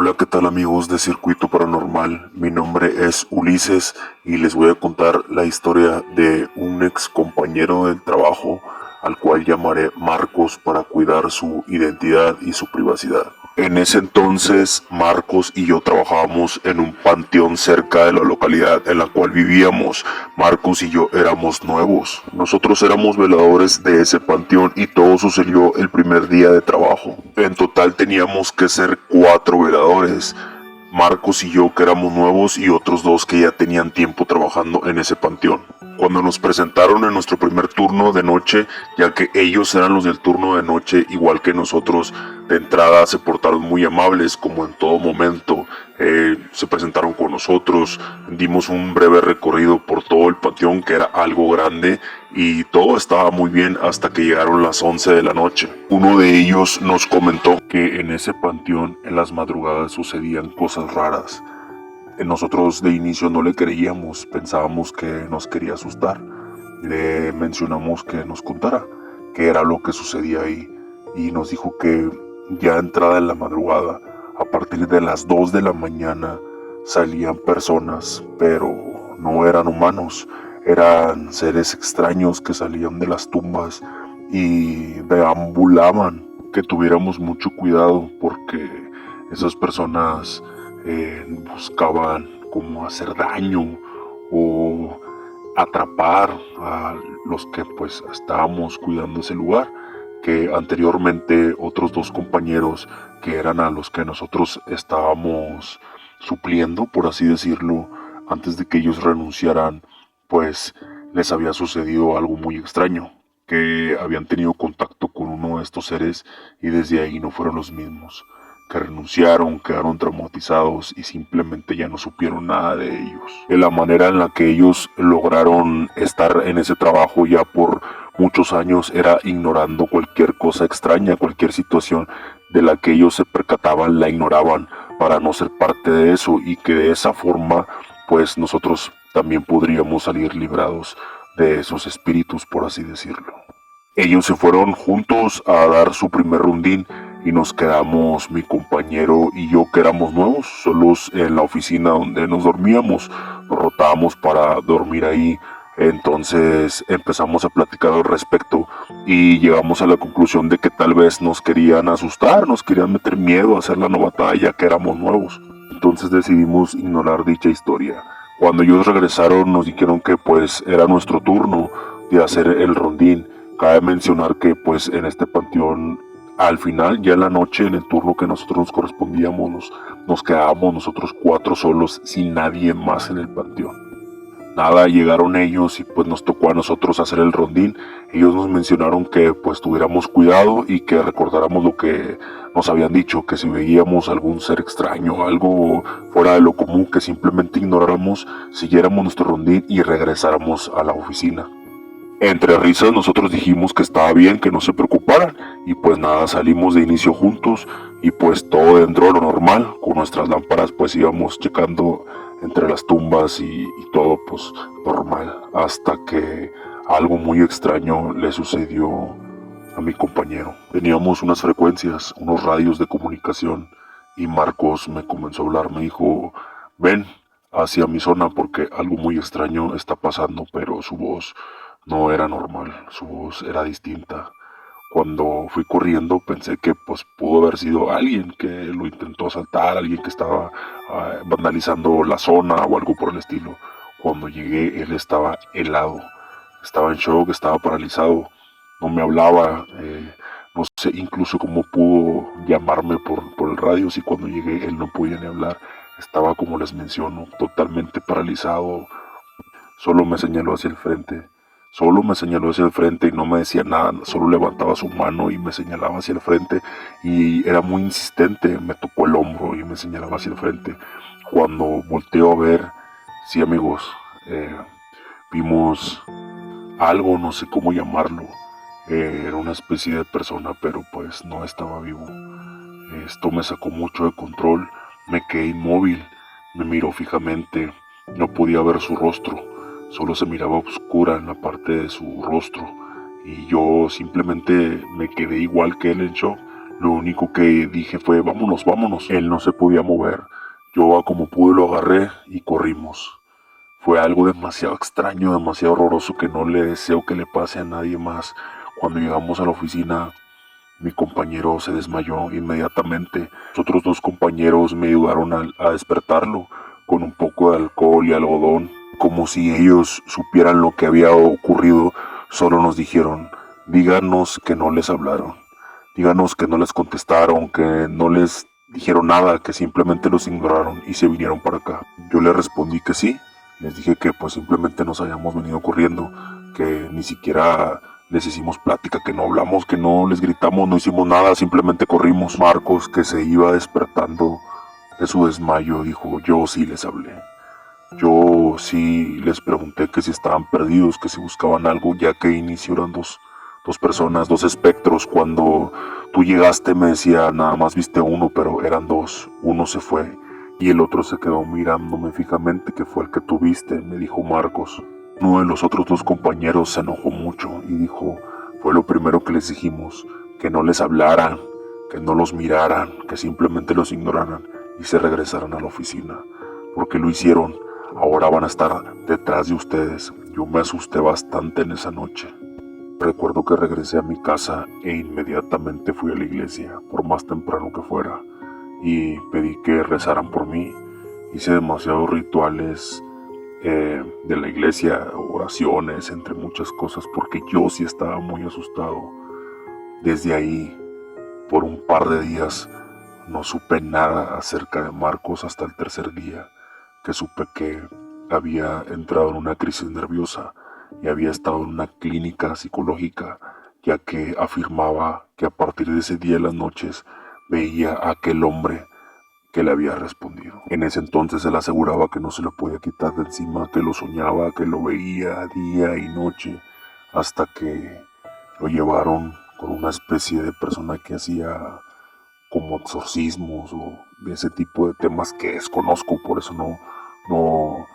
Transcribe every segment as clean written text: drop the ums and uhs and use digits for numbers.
Hola, ¿qué tal amigos de Circuito Paranormal? Mi nombre es Ulises y les voy a contar la historia de un ex compañero del trabajo al cual llamaré Marcos para cuidar su identidad y su privacidad. En ese entonces, Marcos y yo trabajábamos en un panteón cerca de la localidad en la cual vivíamos. Marcos y yo éramos nuevos. Nosotros éramos veladores de ese panteón y todo sucedió el primer día de trabajo. En total teníamos que ser 4 veladores. Marcos y yo que éramos nuevos y otros 2 que ya tenían tiempo trabajando en ese panteón. Cuando nos presentaron en nuestro primer turno de noche, ya que ellos eran los del turno de noche igual que nosotros, de entrada se portaron muy amables como en todo momento. Se presentaron con nosotros, dimos un breve recorrido por todo el panteón que era algo grande y todo estaba muy bien hasta que llegaron las 11 de la noche. Uno de ellos nos comentó que en ese panteón en las madrugadas sucedían cosas raras. Nosotros de inicio no le creíamos, pensábamos que nos quería asustar. Le mencionamos que nos contara qué era lo que sucedía ahí y nos dijo que ya entrada en la madrugada, a partir de las 2 de la mañana, salían personas, pero no eran humanos, eran seres extraños que salían de las tumbas y deambulaban. Que tuviéramos mucho cuidado porque esas personas buscaban como hacer daño o atrapar a los que pues estábamos cuidando ese lugar, que anteriormente otros 2 compañeros que eran a los que nosotros estábamos supliendo, por así decirlo, antes de que ellos renunciaran, pues les había sucedido algo muy extraño, que habían tenido contacto con uno de estos seres y desde ahí no fueron los mismos, que renunciaron, quedaron traumatizados y simplemente ya no supieron nada de ellos. De la manera en la que ellos lograron estar en ese trabajo ya por muchos años era ignorando cualquier cosa extraña, cualquier situación de la que ellos se percataban, la ignoraban para no ser parte de eso y que de esa forma pues nosotros también podríamos salir librados de esos espíritus, por así decirlo. Ellos se fueron juntos a dar su primer rondín y nos quedamos mi compañero y yo, que éramos nuevos, solos en la oficina donde nos dormíamos. Nos rotábamos para dormir ahí. Entonces empezamos a platicar al respecto y llegamos a la conclusión de que tal vez nos querían asustar, nos querían meter miedo a hacer la novatada ya que éramos nuevos. Entonces decidimos ignorar dicha historia. Cuando ellos regresaron nos dijeron que pues era nuestro turno de hacer el rondín. Cabe mencionar que pues en este panteón al final, ya en la noche, en el turno que nosotros nos correspondíamos, nos quedábamos nosotros 4 solos, sin nadie más en el panteón. Nada, llegaron ellos y pues nos tocó a nosotros hacer el rondín. Ellos nos mencionaron que pues tuviéramos cuidado y que recordáramos lo que nos habían dicho, que si veíamos algún ser extraño, algo fuera de lo común, que simplemente ignoráramos, siguiéramos nuestro rondín y regresáramos a la oficina. Entre risas nosotros dijimos que estaba bien, que no se preocuparan y pues nada, salimos de inicio juntos y pues todo dentro de lo normal, con nuestras lámparas pues íbamos checando entre las tumbas y todo pues normal, hasta que algo muy extraño le sucedió a mi compañero. Teníamos unas frecuencias, unos radios de comunicación y Marcos me comenzó a hablar, me dijo, ven hacia mi zona porque algo muy extraño está pasando, pero su voz no era normal, su voz era distinta. Cuando fui corriendo pensé que pues pudo haber sido alguien que lo intentó asaltar, alguien que estaba vandalizando la zona o algo por el estilo. Cuando llegué él estaba helado, estaba en shock, estaba paralizado, no me hablaba, no sé incluso cómo pudo llamarme por el radio si cuando llegué él no podía ni hablar. Estaba, como les menciono, totalmente paralizado, solo me señaló hacia el frente. Solo me señaló hacia el frente y no me decía nada, solo levantaba su mano y me señalaba hacia el frente y era muy insistente, me tocó el hombro y me señalaba hacia el frente. Cuando volteo a ver, sí amigos, vimos algo, no sé cómo llamarlo, era una especie de persona pero pues no estaba vivo. Esto me sacó mucho de control, me quedé inmóvil, me miró fijamente, no podía ver su rostro. Solo se miraba oscura en la parte de su rostro y yo simplemente me quedé igual que él en shock. Lo único que dije fue vámonos, vámonos. Él no se podía mover. Yo a como pude lo agarré y corrimos. Fue algo demasiado extraño, demasiado horroroso que no le deseo que le pase a nadie más. Cuando llegamos a la oficina, mi compañero se desmayó inmediatamente. Los otros dos compañeros me ayudaron a despertarlo con un poco de alcohol y algodón. Como si ellos supieran lo que había ocurrido, solo nos dijeron, díganos que no les hablaron. Díganos que no les contestaron, que no les dijeron nada, que simplemente los ignoraron y se vinieron para acá. Yo les respondí que sí. Les dije que pues simplemente nos habíamos venido corriendo, que ni siquiera les hicimos plática, que no hablamos, que no les gritamos, no hicimos nada, simplemente corrimos. Marcos, que se iba despertando de su desmayo, dijo, yo sí les hablé. Yo sí les pregunté que si estaban perdidos, que si buscaban algo, ya que inició eran dos personas, dos espectros. Cuando tú llegaste me decía, nada más viste uno, pero eran dos. Uno se fue y el otro se quedó mirándome fijamente, que fue el que tú viste, me dijo Marcos. Uno de los otros dos compañeros se enojó mucho y dijo, fue lo primero que les dijimos, que no les hablaran, que no los miraran, que simplemente los ignoraran y se regresaran a la oficina. Porque lo hicieron, ahora van a estar detrás de ustedes. Yo me asusté bastante en esa noche. Recuerdo que regresé a mi casa e inmediatamente fui a la iglesia, por más temprano que fuera, y pedí que rezaran por mí. Hice demasiados rituales de la iglesia, oraciones, entre muchas cosas, porque yo sí estaba muy asustado. Desde ahí, por un par de días, no supe nada acerca de Marcos hasta el tercer día, que supe que había entrado en una crisis nerviosa y había estado en una clínica psicológica, ya que afirmaba que a partir de ese día en las noches veía a aquel hombre que le había respondido. En ese entonces él aseguraba que no se lo podía quitar de encima, que lo soñaba, que lo veía día y noche, hasta que lo llevaron con una especie de persona que hacía como exorcismos o de ese tipo de temas que desconozco, por eso no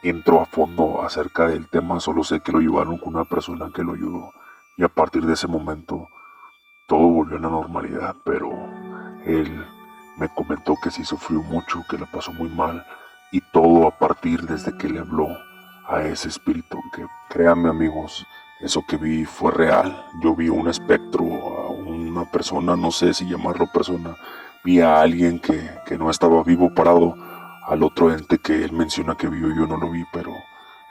entro a fondo acerca del tema, solo sé que lo llevaron con una persona que lo ayudó y a partir de ese momento todo volvió a la normalidad, pero él me comentó que sí sufrió mucho, que la pasó muy mal y todo a partir desde que le habló a ese espíritu, que créanme amigos, eso que vi fue real. Yo vi un espectro, a una persona, no sé si llamarlo persona, vi a alguien que no estaba vivo parado al otro ente que él menciona que vio. Yo no lo vi, pero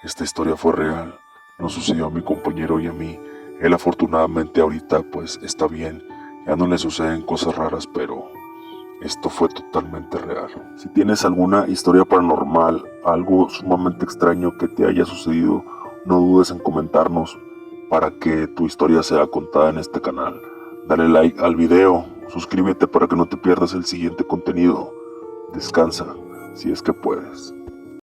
esta historia fue real. Nos sucedió a mi compañero y a mí. Él afortunadamente ahorita pues está bien, ya no le suceden cosas raras, pero esto fue totalmente real. Si tienes alguna historia paranormal, algo sumamente extraño que te haya sucedido, no dudes en comentarnos para que tu historia sea contada en este canal. Dale like al video, suscríbete para que no te pierdas el siguiente contenido. Descansa, si es que puedes.